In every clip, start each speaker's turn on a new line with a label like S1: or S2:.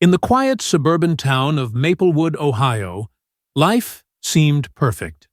S1: In the quiet suburban town of Maplewood, Ohio, life seemed perfect.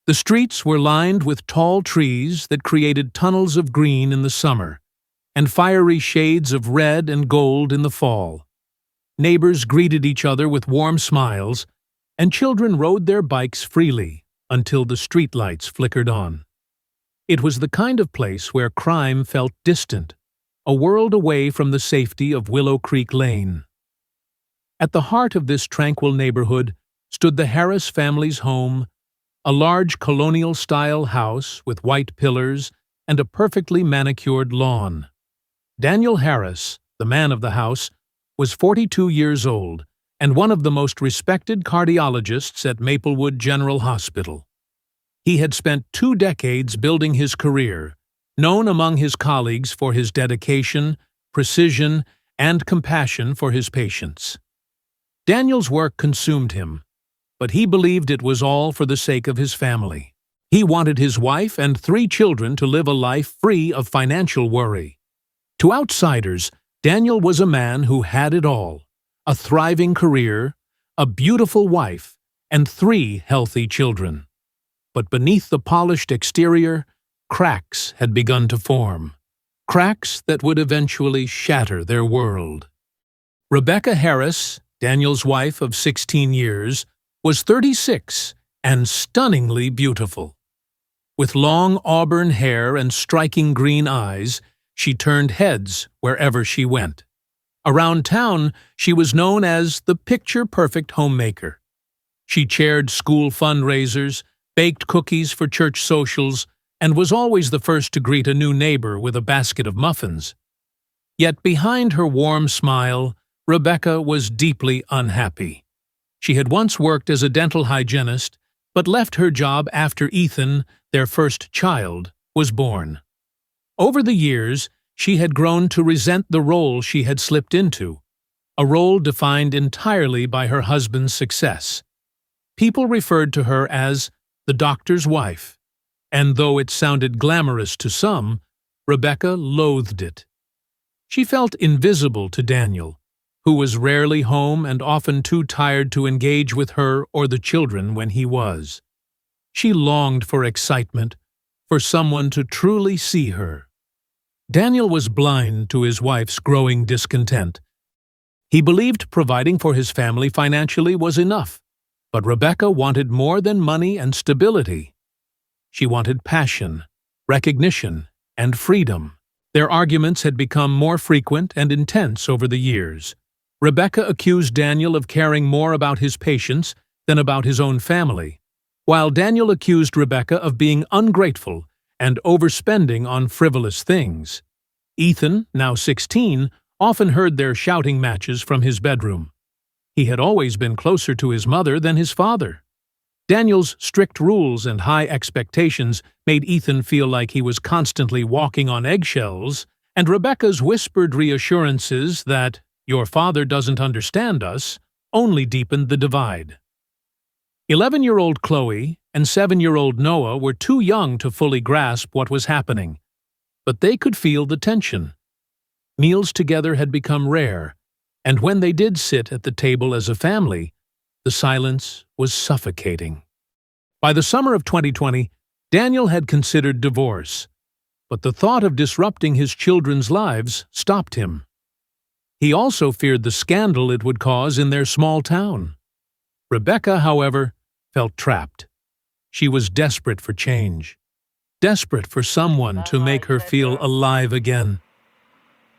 S1: The streets were lined with tall trees that created tunnels of green in the summer, and fiery shades of red and gold in the fall. Neighbors greeted each other with warm smiles, and children rode their bikes freely until the streetlights flickered on. It was the kind of place where crime felt distant, a world away from the safety of Willow Creek Lane. At the heart of this tranquil neighborhood stood the Harris family's home, a large colonial-style house with white pillars and a perfectly manicured lawn. Daniel Harris, the man of the house, was 42 years old and one of the most respected cardiologists at Maplewood General Hospital. He had spent 2 decades building his career, known among his colleagues for his dedication, precision, and compassion for his patients. Daniel's work consumed him, but he believed it was all for the sake of his family. He wanted his wife and 3 children to live a life free of financial worry. To outsiders, Daniel was a man who had it all: a thriving career, a beautiful wife, and 3 healthy children. But beneath the polished exterior, cracks had begun to form. Cracks that would eventually shatter their world. Rebecca Harris, Daniel's wife of 16 years, was 36 and stunningly beautiful. With long auburn hair and striking green eyes, she turned heads wherever she went. Around town, she was known as the picture-perfect homemaker. She chaired school fundraisers, baked cookies for church socials, and was always the first to greet a new neighbor with a basket of muffins. Yet behind her warm smile, Rebecca was deeply unhappy. She had once worked as a dental hygienist, but left her job after Ethan, their first child, was born. Over the years, she had grown to resent the role she had slipped into, a role defined entirely by her husband's success. People referred to her as the doctor's wife, and though it sounded glamorous to some, Rebecca loathed it. She felt invisible to Daniel, who was rarely home and often too tired to engage with her or the children when he was. She longed for excitement, for someone to truly see her. Daniel was blind to his wife's growing discontent. He believed providing for his family financially was enough, but Rebecca wanted more than money and stability. She wanted passion, recognition, and freedom. Their arguments had become more frequent and intense over the years. Rebecca accused Daniel of caring more about his patients than about his own family, while Daniel accused Rebecca of being ungrateful and overspending on frivolous things. Ethan, now 16, often heard their shouting matches from his bedroom. He had always been closer to his mother than his father. Daniel's strict rules and high expectations made Ethan feel like he was constantly walking on eggshells, and Rebecca's whispered reassurances that "your father doesn't understand us" only deepened the divide. 11-year-old Chloe and 7-year-old Noah were too young to fully grasp what was happening, but they could feel the tension. Meals together had become rare, and when they did sit at the table as a family, the silence was suffocating. By the summer of 2020, Daniel had considered divorce, but the thought of disrupting his children's lives stopped him. He also feared the scandal it would cause in their small town. Rebecca, however, felt trapped. She was desperate for change, desperate for someone to make her feel alive again.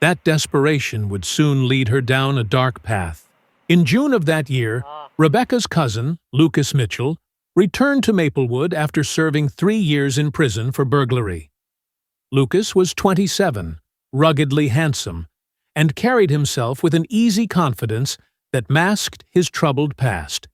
S1: That desperation would soon lead her down a dark path. In June of that year, Rebecca's cousin, Lucas Mitchell, returned to Maplewood after serving 3 years in prison for burglary. Lucas was 27, ruggedly handsome, and carried himself with an easy confidence that masked his troubled past.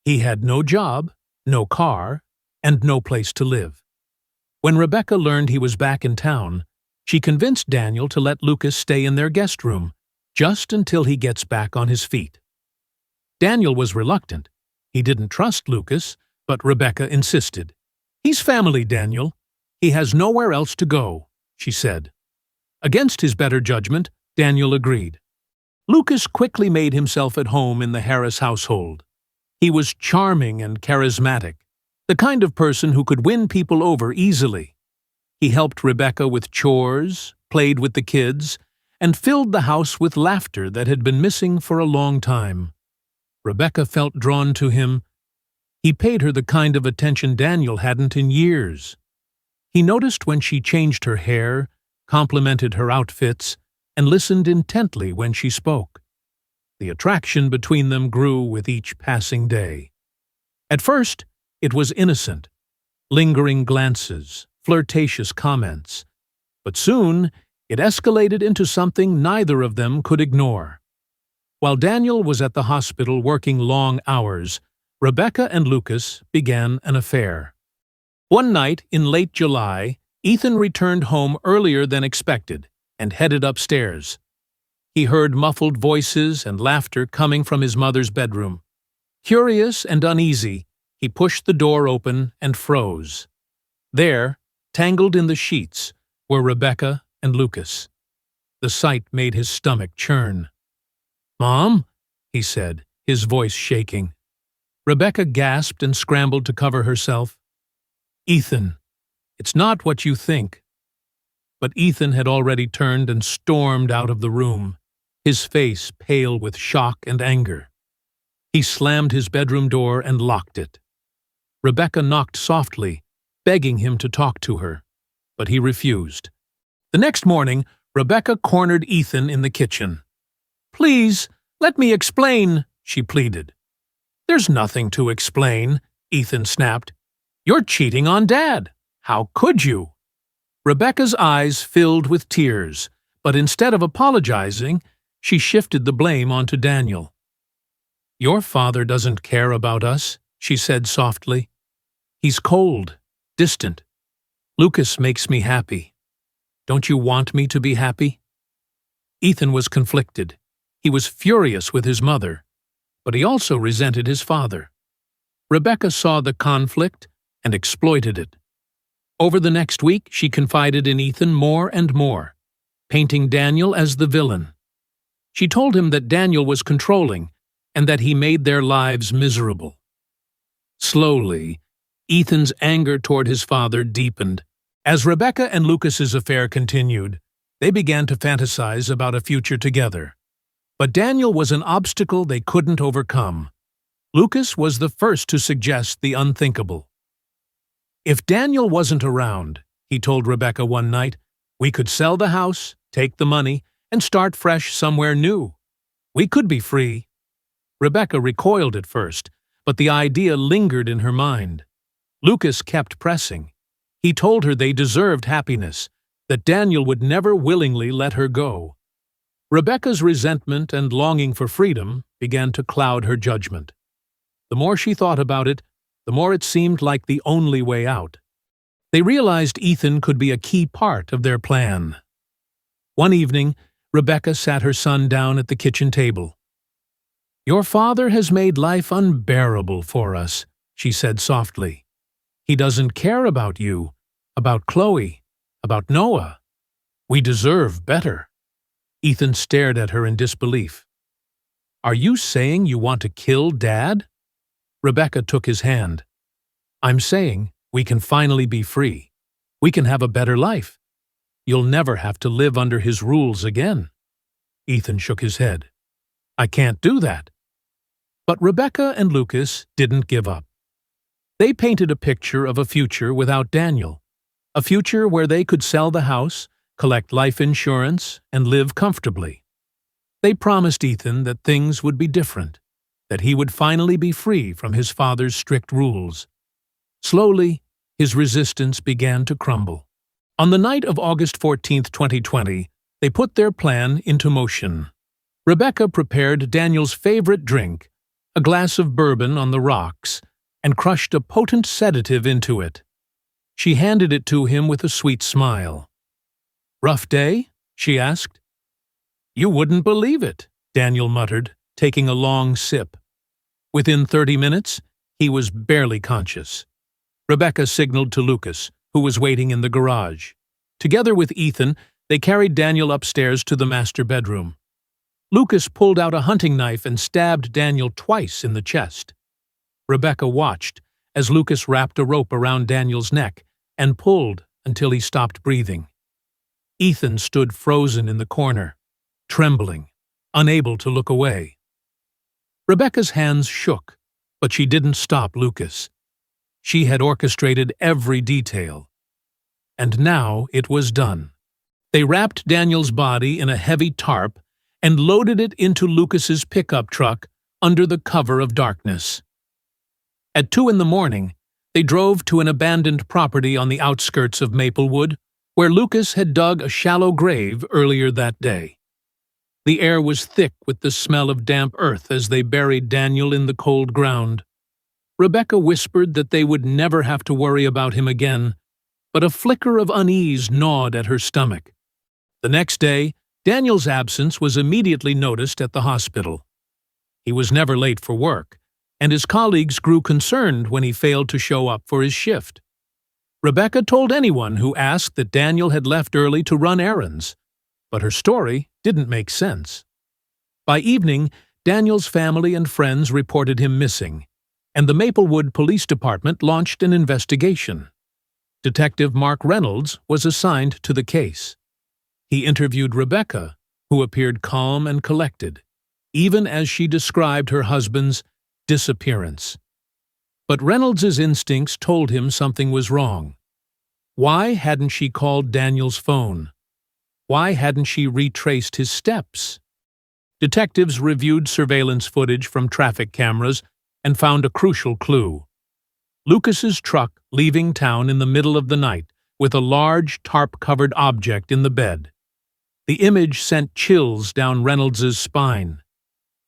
S1: He had no job, no car, and no place to live. When Rebecca learned he was back in town, she convinced Daniel to let Lucas stay in their guest room, just until he gets back on his feet. Daniel was reluctant. He didn't trust Lucas, but Rebecca insisted. "He's family, Daniel. He has nowhere else to go," she said. Against his better judgment, Daniel agreed. Lucas quickly made himself at home in the Harris household. He was charming and charismatic, the kind of person who could win people over easily. He helped Rebecca with chores, played with the kids, and filled the house with laughter that had been missing for a long time. Rebecca felt drawn to him. He paid her the kind of attention Daniel hadn't in years. He noticed when she changed her hair, complimented her outfits, and listened intently when she spoke. The attraction between them grew with each passing day. At first, it was innocent, lingering glances, flirtatious comments. But soon, it escalated into something neither of them could ignore. While Daniel was at the hospital working long hours, Rebecca and Lucas began an affair. One night in late July, Ethan returned home earlier than expected and headed upstairs. He heard muffled voices and laughter coming from his mother's bedroom. Curious and uneasy, he pushed the door open and froze. There, tangled in the sheets, were Rebecca and Lucas. The sight made his stomach churn. "Mom?" he said, his voice shaking. Rebecca gasped and scrambled to cover herself. "Ethan, it's not what you think." But Ethan had already turned and stormed out of the room, his face pale with shock and anger. He slammed his bedroom door and locked it. Rebecca knocked softly, begging him to talk to her, but he refused. The next morning, Rebecca cornered Ethan in the kitchen. "Please, let me explain," she pleaded. "There's nothing to explain," Ethan snapped. "You're cheating on Dad. How could you?" Rebecca's eyes filled with tears, but instead of apologizing, she shifted the blame onto Daniel. "Your father doesn't care about us," she said softly. "He's cold, distant. Lucas makes me happy. Don't you want me to be happy?" Ethan was conflicted. He was furious with his mother, but he also resented his father. Rebecca saw the conflict and exploited it. Over the next week, she confided in Ethan more and more, painting Daniel as the villain. She told him that Daniel was controlling and that he made their lives miserable. Slowly, Ethan's anger toward his father deepened. As Rebecca and Lucas's affair continued, they began to fantasize about a future together. But Daniel was an obstacle they couldn't overcome. Lucas was the first to suggest the unthinkable. "If Daniel wasn't around," he told Rebecca one night, "we could sell the house, take the money, and start fresh somewhere new. We could be free." Rebecca recoiled at first, but the idea lingered in her mind. Lucas kept pressing. He told her they deserved happiness, that Daniel would never willingly let her go. Rebecca's resentment and longing for freedom began to cloud her judgment. The more she thought about it, the more it seemed like the only way out. They realized Ethan could be a key part of their plan. One evening, Rebecca sat her son down at the kitchen table. "Your father has made life unbearable for us," she said softly. "He doesn't care about you, about Chloe, about Noah. We deserve better." Ethan stared at her in disbelief. "Are you saying you want to kill Dad?" Rebecca took his hand. "I'm saying we can finally be free. We can have a better life. You'll never have to live under his rules again." Ethan shook his head. "I can't do that." But Rebecca and Lucas didn't give up. They painted a picture of a future without Daniel, a future where they could sell the house, collect life insurance, and live comfortably. They promised Ethan that things would be different, that he would finally be free from his father's strict rules. Slowly, his resistance began to crumble. On the night of August 14, 2020, they put their plan into motion. Rebecca prepared Daniel's favorite drink, a glass of bourbon on the rocks, and crushed a potent sedative into it. She handed it to him with a sweet smile. "Rough day?" she asked. "You wouldn't believe it," Daniel muttered, taking a long sip. Within 30 minutes, he was barely conscious. Rebecca signaled to Lucas, who was waiting in the garage. Together with Ethan, they carried Daniel upstairs to the master bedroom. Lucas pulled out a hunting knife and stabbed Daniel twice in the chest. Rebecca watched as Lucas wrapped a rope around Daniel's neck and pulled until he stopped breathing. Ethan stood frozen in the corner, trembling, unable to look away. Rebecca's hands shook, but she didn't stop Lucas. She had orchestrated every detail. And now it was done. They wrapped Daniel's body in a heavy tarp and loaded it into Lucas's pickup truck under the cover of darkness. At 2 a.m, they drove to an abandoned property on the outskirts of Maplewood, where Lucas had dug a shallow grave earlier that day. The air was thick with the smell of damp earth as they buried Daniel in the cold ground. Rebecca whispered that they would never have to worry about him again, but a flicker of unease gnawed at her stomach. The next day, Daniel's absence was immediately noticed at the hospital. He was never late for work, and his colleagues grew concerned when he failed to show up for his shift. Rebecca told anyone who asked that Daniel had left early to run errands, but her story didn't make sense. By evening, Daniel's family and friends reported him missing, and the Maplewood Police Department launched an investigation. Detective Mark Reynolds was assigned to the case. He interviewed Rebecca, who appeared calm and collected, even as she described her husband's disappearance. But Reynolds's instincts told him something was wrong. Why hadn't she called Daniel's phone? Why hadn't she retraced his steps? Detectives reviewed surveillance footage from traffic cameras and found a crucial clue. Lucas's truck leaving town in the middle of the night with a large tarp-covered object in the bed. The image sent chills down Reynolds's spine.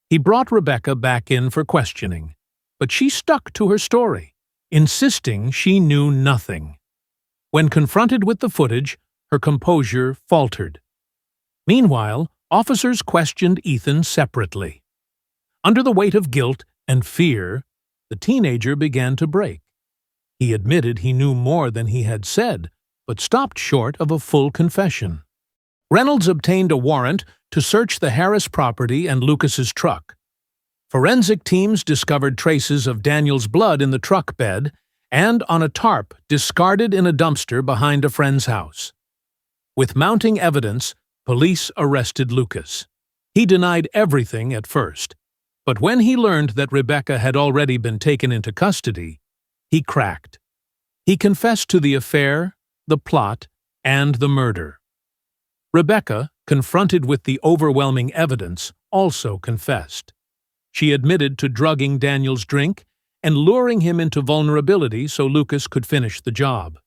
S1: He brought Rebecca back in for questioning, but she stuck to her story, insisting she knew nothing. When confronted with the footage, her composure faltered. Meanwhile, officers questioned Ethan separately. Under the weight of guilt and fear, the teenager began to break. He admitted he knew more than he had said, but stopped short of a full confession. Reynolds obtained a warrant to search the Harris property and Lucas's truck. Forensic teams discovered traces of Daniel's blood in the truck bed and on a tarp discarded in a dumpster behind a friend's house. With mounting evidence, police arrested Lucas. He denied everything at first, but when he learned that Rebecca had already been taken into custody, he cracked. He confessed to the affair, the plot, and the murder. Rebecca, confronted with the overwhelming evidence, also confessed. She admitted to drugging Daniel's drink and luring him into vulnerability so Lucas could finish the job.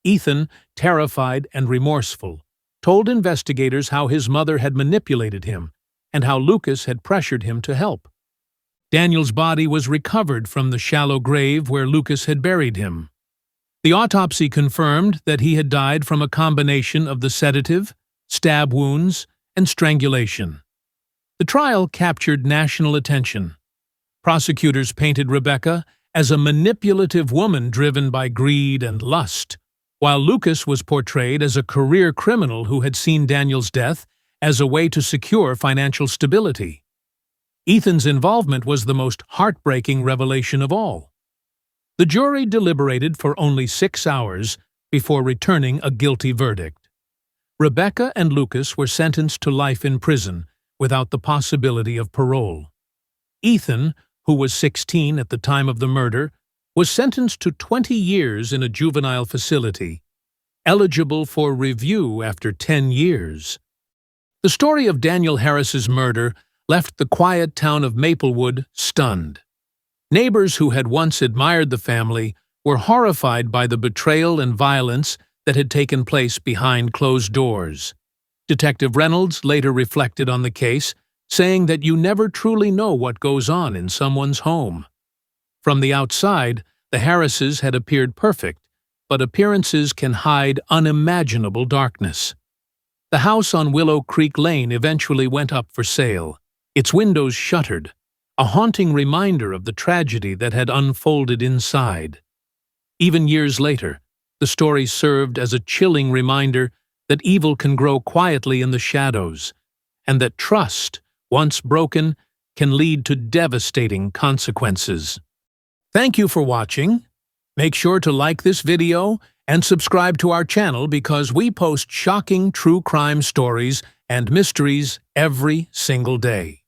S1: Ethan, terrified and remorseful, told investigators how his mother had manipulated him and how Lucas had pressured him to help. Daniel's body was recovered from the shallow grave where Lucas had buried him. The autopsy confirmed that he had died from a combination of the sedative, stab wounds, and strangulation. The trial captured national attention. Prosecutors painted Rebecca as a manipulative woman driven by greed and lust, while Lucas was portrayed as a career criminal who had seen Daniel's death as a way to secure financial stability. Ethan's involvement was the most heartbreaking revelation of all. The jury deliberated for only 6 hours before returning a guilty verdict. Rebecca and Lucas were sentenced to life in prison without the possibility of parole. Ethan, who was 16 at the time of the murder, was sentenced to 20 years in a juvenile facility, eligible for review after 10 years. The story of Daniel Harris's murder left the quiet town of Maplewood stunned. Neighbors who had once admired the family were horrified by the betrayal and violence that had taken place behind closed doors. Detective Reynolds later reflected on the case, saying that you never truly know what goes on in someone's home. From the outside, the Harrises had appeared perfect, but appearances can hide unimaginable darkness. The house on Willow Creek Lane eventually went up for sale, its windows shuttered, a haunting reminder of the tragedy that had unfolded inside. Even years later, the story served as a chilling reminder that evil can grow quietly in the shadows, and that trust, once broken, can lead to devastating consequences. Thank you for watching. Make sure to like this video and subscribe to our channel because we post shocking true crime stories and mysteries every single day.